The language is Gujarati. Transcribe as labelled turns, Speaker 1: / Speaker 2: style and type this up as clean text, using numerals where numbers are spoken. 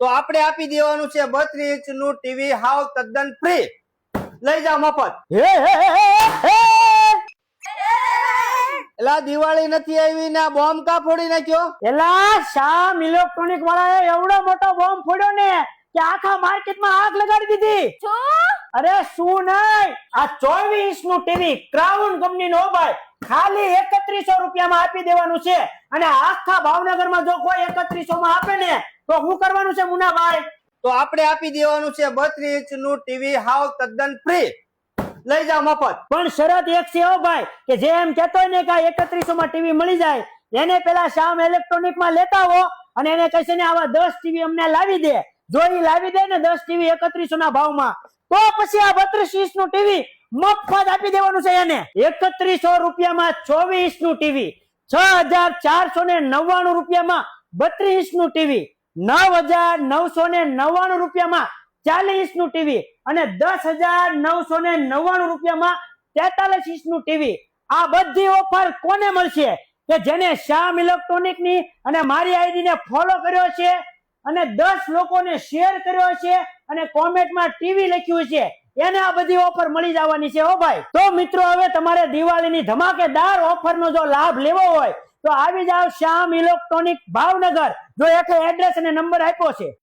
Speaker 1: તો આપણે આપી દેવાનું છે 32 ઇંચનું ટીવી હાવ તદ્દન ફ્રી. લઈ જાઓ મફત. એલા દિવાળી નથી આવી ને બોમ્બ કા ફોડી નાખ્યો?
Speaker 2: એલા શ્યામ ઇલેક્ટ્રોનિક વાળાએ એવડો મોટો બોમ્બ ફોડ્યો ને કે આખા માર્કેટમાં આગ લગાડી દીધી. અરે શું નહીં, આ 24 ઇંચનું ટીવી ક્રાઉન કંપની નો ભાઈ ખાલી 3100 રૂપિયામાં આપી દેવાનું છે. અને આખા ભાવનગરમાં જો કોઈ 3100 માં આપે ને તો શું કરવાનું છે મુનાભાઈ?
Speaker 1: તો આપણે આપી દેવાનું છે 32 ઇંચનું ટીવી હાવ તદ્દન ફ્રી. લઈ જાઓ મફત.
Speaker 2: પણ શરત એક છે હો ભાઈ, કે જે એમ કહેતો હોય ને કે 3100 માં ટીવી મળી જાય એને પેલા શ્યામ ઇલેક્ટ્રોનિક માં લેતા હો અને એને કહેશે ને આવા 10 ટીવી અમને લાવી દે. જો ઈ લાવી દે ને 10 ટીવી 3100 ના ભાવમાં તો પછી આ 32 ઇંચનું ટીવી મફત આપી દેવાનું છે એને. 3100 રૂપિયામાં 24 ઇંચનું ટીવી, 6499 રૂપિયામાં 32 ઇંચનું ટીવી, 9999 રૂપિયામાં 40 ઇંચનું ટીવી અને 10999 રૂપિયામાં 43 ઇંચનું ટીવી. આ બધી ઓફર કોને મળશે? કે જેને શ્યામ ઇલેક્ટ્રોનિક ની અને મારી આઈડી ને ફોલો કર્યો છે અને 10 લોકોને શેર કર્યો છે અને કોમેન્ટમાં ટીવી લખ્યું છે એને આ બધી ઓફર મળી જવાની છે હો ભાઈ. તો મિત્રો હવે તમારે દિવાળીની ધમાકેદાર ઓફરનો જો લાભ લેવો હોય તો આવી જાવ શ્યામ ઇલેક્ટ્રોનિક ભાવનગર. જો એક એડ્રેસ અને નંબર આપ્યો છે.